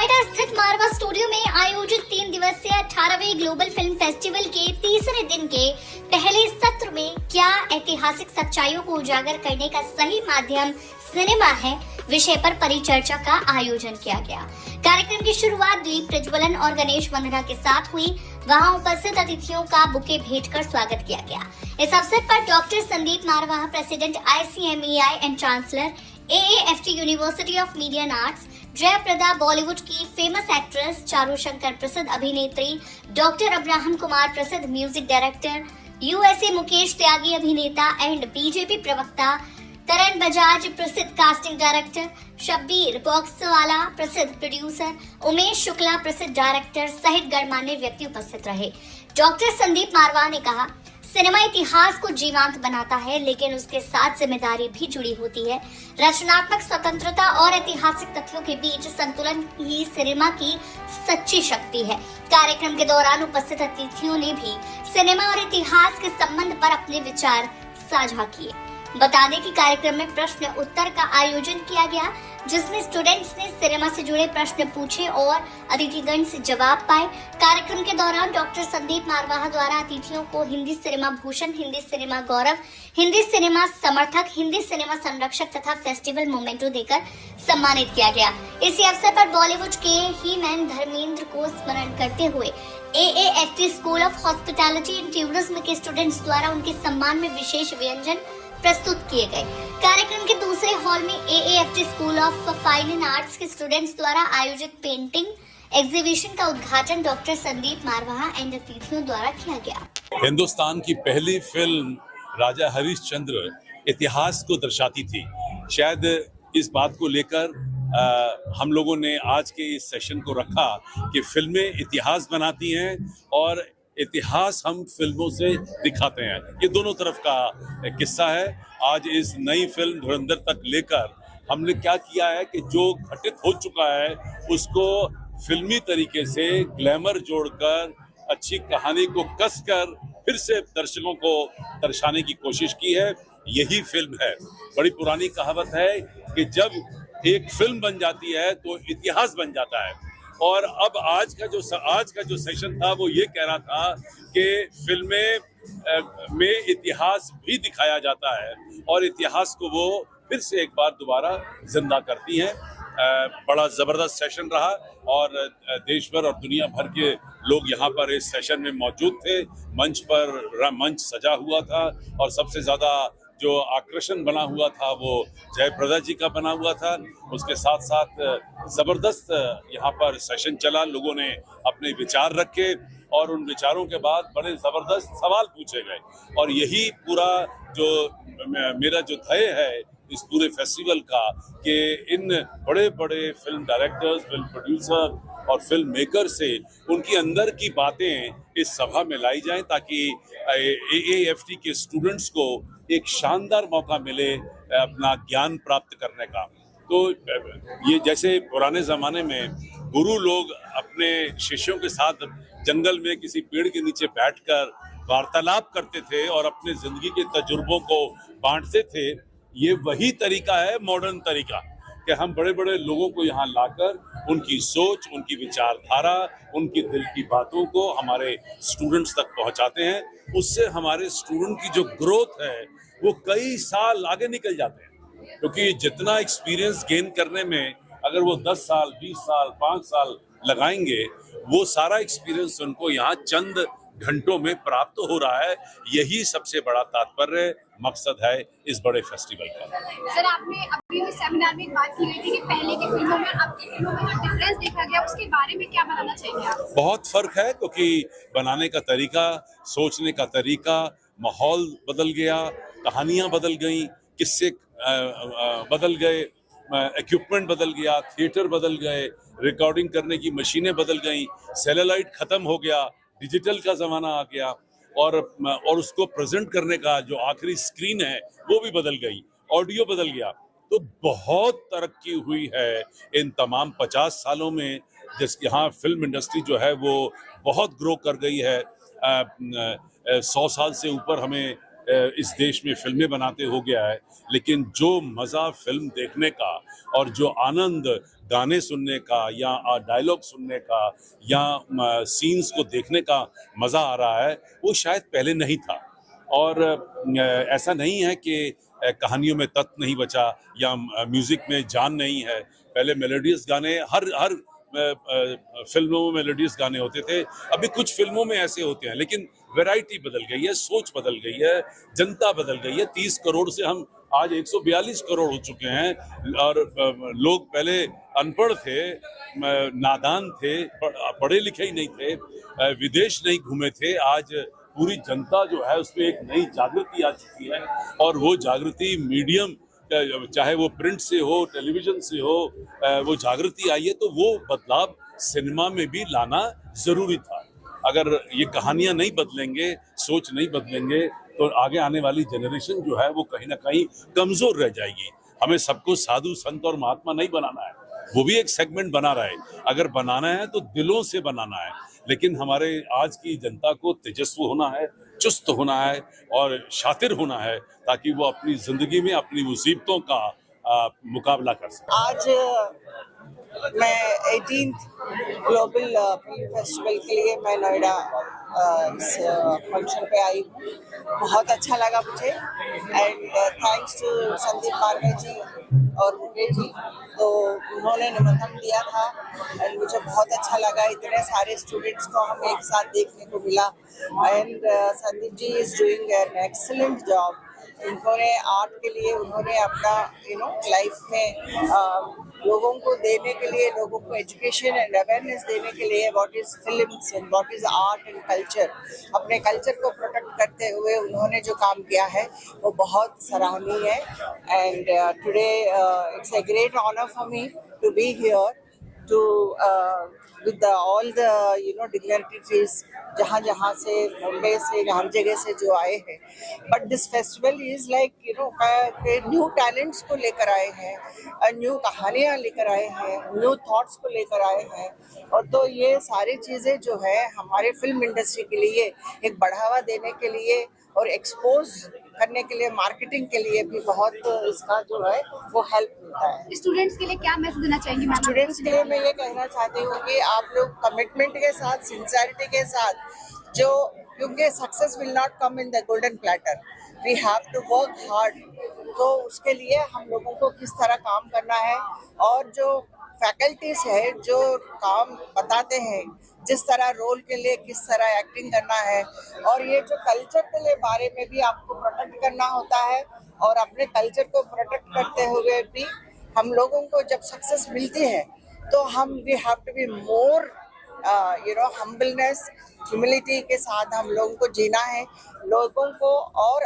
नोएडा स्थित मारवा स्टूडियो में आयोजित 3 दिवसीय 18वें ग्लोबल फिल्म फेस्टिवल के तीसरे दिन के पहले सत्र में क्या ऐतिहासिक सच्चाइयों को उजागर करने का सही माध्यम सिनेमा है विषय पर परिचर्चा का आयोजन किया गया। कार्यक्रम की शुरुआत दीप प्रज्वलन और गणेश वंदना के साथ हुई। वहां उपस्थित अतिथियों का बुके भेंट कर स्वागत किया गया। इस अवसर पर doctor Sandeep Marwah, president ICMEI and chancellor AAFT university of media and arts, Jaya Prada Bollywood की फेमस एक्ट्रेस, चारू शंकर प्रसिद्ध अभिनेत्री, डॉक्टर अब्राहम कुमार प्रसिद्ध म्यूजिक डायरेक्टर, USA मुकेश त्यागी अभिनेता एंड बीजेपी प्रवक्ता, करण बजाज प्रसिद्ध कास्टिंग डायरेक्टर, शब्बीर बॉक्सवाला प्रसिद्ध प्रोड्यूसर, उमेश शुक्ला प्रसिद्ध डायरेक्टर सहित गणमान्य व्यक्ति उपस्थित रहे। डॉक्टर संदीप मारवाह ने कहा, सिनेमा इतिहास को जीवंत बनाता है, लेकिन उसके साथ जिम्मेदारी भी जुड़ी होती है। रचनात्मक स्वतंत्रता और ऐतिहासिक तथ्यों के बीच संतुलन ही सिनेमा की सच्ची शक्ति है। कार्यक्रम के दौरान उपस्थित अतिथियों ने भी सिनेमा और इतिहास के संबंध पर अपने विचार साझा किए। बता दें कि कार्यक्रम में प्रश्न उत्तर का आयोजन किया गया, जिसमें स्टूडेंट्स ने सिनेमा से जुड़े प्रश्न पूछे और अतिथिगण से जवाब पाए। कार्यक्रम के दौरान डॉक्टर संदीप मारवाह द्वारा अतिथियों को हिंदी सिनेमा भूषण, हिंदी सिनेमा गौरव, हिंदी सिनेमा समर्थक, हिंदी सिनेमा संरक्षक तथा फेस्टिवल मोमेंटो देकर सम्मानित किया गया। इसी अवसर पर बॉलीवुड के ही मैन धर्मेंद्र को स्मरण करते हुए AAFT school of hospitality and tourism के स्टूडेंट्स द्वारा उनके सम्मान में विशेष व्यंजन प्रस्तुत किए गए। कार्यक्रम के दूसरे हॉल में AAFT school of fine and arts के स्टूडेंट्स द्वारा आयोजित पेंटिंग एग्जीबिशन का उद्घाटन डॉक्टर संदीप मारवाह एंड अतिथियों द्वारा किया गया। हिंदुस्तान की पहली फिल्म राजा हरिश्चंद्र इतिहास को दर्शाती थी। शायद इस बात को लेकर हम लोगों ने आज के इस सेशन को रखा कि फिल्में इतिहास बनाती हैं और इतिहास हम फिल्मों से दिखाते हैं। ये दोनों तरफ का किस्सा है। आज इस नई फिल्म धुरंधर तक लेकर हमने क्या किया है कि जो घटित हो चुका है उसको फिल्मी तरीके से ग्लैमर जोड़कर अच्छी कहानी को कसकर फिर से दर्शकों को दर्शाने की कोशिश की है। यही फिल्म है। बड़ी पुरानी कहावत है कि जब एक फिल्म बन जाती है तो इतिहास बन जाता है। और अब आज का जो सेशन था वो ये कह रहा था कि फिल्में में इतिहास भी दिखाया जाता है और इतिहास को वो फिर से एक बार दोबारा जिंदा करती हैं। बड़ा ज़बरदस्त सेशन रहा और देश भर और दुनिया भर के लोग यहाँ पर इस सेशन में मौजूद थे। मंच सजा हुआ था और सबसे ज़्यादा जो आकर्षण बना हुआ था वो जयप्रदा जी का बना हुआ था। उसके साथ साथ ज़बरदस्त यहाँ पर सेशन चला। लोगों ने अपने विचार रखे और उन विचारों के बाद बड़े ज़बरदस्त सवाल पूछे गए। और यही पूरा जो मेरा जो ध्येय है इस पूरे फेस्टिवल का कि इन बड़े बड़े फिल्म डायरेक्टर्स, फिल्म प्रोड्यूसर और फिल्म मेकर से उनकी अंदर की बातें इस सभा में लाई जाएं ताकि AAFT के स्टूडेंट्स को एक शानदार मौका मिले अपना ज्ञान प्राप्त करने का। तो ये जैसे पुराने ज़माने में गुरु लोग अपने शिष्यों के साथ जंगल में किसी पेड़ के नीचे बैठकर वार्तालाप करते थे और अपने ज़िंदगी के तजुर्बों को बांटते थे, ये वही तरीका है, मॉडर्न तरीका, कि हम बड़े बड़े लोगों को यहाँ लाकर उनकी सोच, उनकी विचारधारा, उनकी दिल की बातों को हमारे स्टूडेंट्स तक पहुँचाते हैं। उससे हमारे स्टूडेंट की जो ग्रोथ है वो कई साल आगे निकल जाते हैं, क्योंकि जितना एक्सपीरियंस गेन करने में अगर वो 10 साल, 20 साल, 5 साल लगाएंगे, वो सारा एक्सपीरियंस उनको यहाँ चंद घंटों में प्राप्त हो रहा है। यही सबसे बड़ा तात्पर्य मकसद है इस बड़े फेस्टिवल का। सर, आपने अपने सेमिनार में एक बात की गई थी कि पहले की फिल्मों में अब की फिल्मों में जो डिफरेंस देखा गया उसके बारे में क्या बताना चाहिए आप? बहुत फर्क है, क्योंकि बनाने का तरीका, सोचने का तरीका, माहौल बदल गया, कहानियां बदल गई, किस्से बदल गए, इक्विपमेंट बदल गया, थिएटर बदल गए, रिकॉर्डिंग करने की मशीनें बदल गई, सेटेलाइट खत्म हो गया, डिजिटल का ज़माना आ गया और उसको प्रेजेंट करने का जो आखिरी स्क्रीन है वो भी बदल गई, ऑडियो बदल गया। तो बहुत तरक्की हुई है इन तमाम 50 सालों में, जिस यहाँ फिल्म इंडस्ट्री जो है वो बहुत ग्रो कर गई है। 100 साल से ऊपर हमें इस देश में फिल्में बनाते हो गया है, लेकिन जो मज़ा फिल्म देखने का और जो आनंद गाने सुनने का या डायलॉग सुनने का या सीन्स को देखने का मज़ा आ रहा है, वो शायद पहले नहीं था। और ऐसा नहीं है कि कहानियों में तत्व नहीं बचा या म्यूज़िक में जान नहीं है। पहले मेलोडियस गाने हर फिल्मों में मेलोडियस गाने होते थे। अभी कुछ फिल्मों में ऐसे होते हैं, लेकिन वैरायटी बदल गई है, सोच बदल गई है, जनता बदल गई है। 30 करोड़ से हम आज 142 करोड़ हो चुके हैं और लोग पहले अनपढ़ थे, नादान थे, पढ़े लिखे ही नहीं थे, विदेश नहीं घूमे थे। आज पूरी जनता जो है उसमें एक नई जागृति आ चुकी है और वो जागृति मीडियम, चाहे वो प्रिंट से हो, टेलीविजन से हो, वो जागृति आई है। तो वो बदलाव सिनेमा में भी लाना जरूरी था। अगर ये कहानियां नहीं बदलेंगे, सोच नहीं बदलेंगे, तो आगे आने वाली जनरेशन जो है वो कहीं ना कहीं कमजोर रह जाएगी। हमें सबको साधु संत और महात्मा नहीं बनाना है, वो भी एक सेगमेंट बना रहा है। अगर बनाना है तो दिलों से बनाना है, लेकिन हमारे आज की जनता को तेजस्वी होना है, चुस्त होना है और शातिर होना है, ताकि वो अपनी जिंदगी में अपनी मुसीबतों का मुकाबला कर सके। आज मैं 18th ग्लोबल फिल्म फेस्टिवल के लिए मैं नोएडा इस फंक्शन पे आई हूँ। बहुत अच्छा लगा मुझे and thanks to Sandeep Marve जी और मुकेश जी, तो उन्होंने निमंत्रण दिया था एंड मुझे बहुत अच्छा लगा। इतने सारे स्टूडेंट्स को हम एक साथ देखने को मिला and Sandeep ji is doing an excellent job. उन्होंने आर्ट के लिए उन्होंने अपना लाइफ में लोगों को देने के लिए, लोगों को एजुकेशन एंड अवेयरनेस देने के लिए what is films and what is art and culture, अपने कल्चर को प्रोटेक्ट करते हुए उन्होंने जो काम किया है वो बहुत सराहनीय है। And today it's a great honour for me to be here to with all the dignitaries जहाँ से मुंबई से हर जगह से जो आए हैं। But this festival is like new talents को लेकर आए हैं, न्यू कहानियाँ लेकर आए हैं, न्यू थॉट्स को लेकर आए हैं। और तो ये सारी चीज़ें जो है हमारे फिल्म इंडस्ट्री के लिए एक बढ़ावा देने के लिए और एक्सपोज करने के लिए, मार्केटिंग के लिए भी बहुत इसका जो है वो हेल्प मिलता है। स्टूडेंट्स के लिए क्या मैसेज देना चाहेंगे मैम? स्टूडेंट्स के लिए मैं ये कहना चाहती हूँ कि आप लोग कमिटमेंट के साथ, सिंसियरिटी के साथ, जो क्योंकि success will not come in the golden platter, we have to work hard. तो उसके लिए हम लोगों को किस तरह काम करना है और जो फैकल्टीज है जो काम बताते हैं, जिस तरह रोल के लिए किस तरह एक्टिंग करना है, और ये जो कल्चर के लिए बारे में भी आपको प्रोटेक्ट करना होता है। और अपने कल्चर को प्रोटेक्ट करते हुए भी हम लोगों को जब सक्सेस मिलती है तो हम we have to be more humbleness, humility के साथ हम लोगों को जीना है। लोगों को और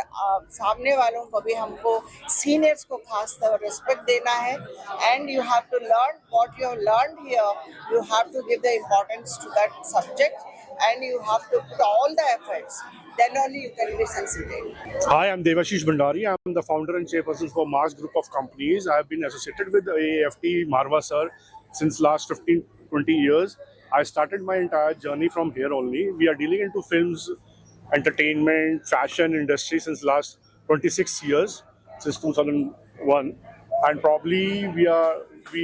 सामने वालों को भी हमको सीनियर्स को खास तौर रिस्पेक्ट देना है। And you have to learn what you have learned here, you have to give the importance to that subject and you have to put all the efforts, then only you can be succeeded. Hi, I'm Devashish Bhandari. I'm the founder and chairperson for Mars Group of Companies. I have been associated with AAFT Marwa sir since last 15-20 years. I started my entire journey from here only. We are dealing into films, entertainment, fashion industry since last 26 years, since 2001. And probably we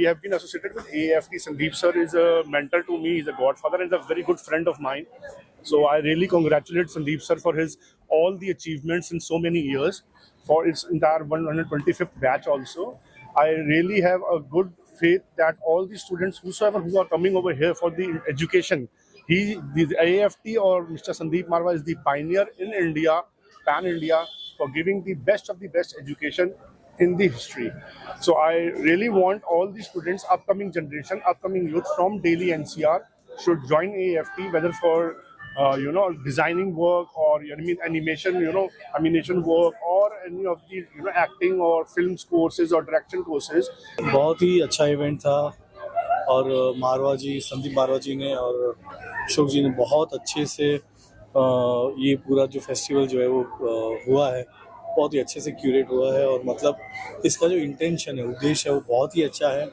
have been associated with AAFT. Sandeep sir is a mentor to me. He's a godfather and a very good friend of mine. So I really congratulate Sandeep sir for his all the achievements in so many years, for its entire 125th batch also. I really have a good faith that all the students whosoever who are coming over here for the education, the AAFT or Mr. Sandeep Marwa is the pioneer in India, pan India, for giving the best of the best education in the history. So I really want all the students, upcoming generation, upcoming youth from Delhi NCR should join AAFT, whether for designing work or animation, animation work or any of the acting or films courses or direction courses. बहुत ही अच्छा event था और मारवा जी, संदीप मारवा जी ने और अशोक जी ने बहुत अच्छे से ये पूरा जो फेस्टिवल जो है वो हुआ है, बहुत ही अच्छे से क्यूरेट हुआ है। और मतलब इसका जो इंटेंशन है, उद्देश्य है, वो बहुत ही अच्छा है।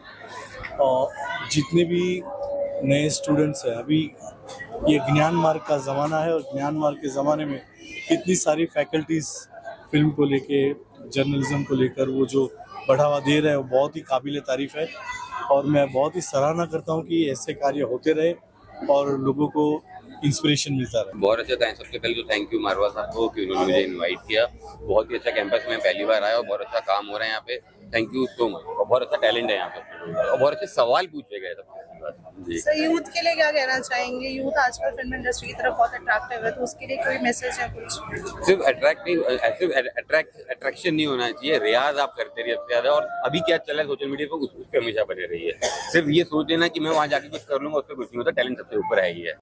जितने भी नए स्टूडेंट्स हैं, अभी ये ज्ञान मार्ग का ज़माना है और ज्ञान मार्ग के ज़माने में इतनी सारी फैकल्टीज़ फिल्म को लेके, जर्नलिज्म को लेकर वो जो बढ़ावा दे रहे हैं वो बहुत ही काबिल तारीफ है और मैं बहुत ही सराहना करता हूँ कि ऐसे कार्य होते रहे और लोगों को इंस्पिरेशन मिलता रहे। बहुत अच्छा था। सबसे पहले तो थैंक यू मारवा साहब को कि उन्होंने मुझे इनवाइट किया। बहुत ही अच्छा कैंपस में पहली बार आया और बहुत अच्छा काम हो रहा है यहाँ पे। Thank you so much. और बहुत अच्छा टैलेंट है यहाँ पे और बहुत अच्छे सवाल पूछे गए जी। सर यूथ के लिए क्या कहना चाहेंगे? यूथ आजकल फिल्म इंडस्ट्री की तरफ बहुत अट्रैक्टिव है, तो उसके लिए कोई मैसेज है कुछ? सिर्फ अट्रैक्शन नहीं होना चाहिए, रियाज आप करते रहिए सबसे ज्यादा। और अभी क्या चल रहा है सोशल मीडिया पर, उस पर हमेशा बने रहिए। सिर्फ ये सोच लेना कि मैं वहाँ जाके कुछ कर लूंगा, उससे कुछ नहीं होता। टैलेंट सबसे ऊपर है ही है।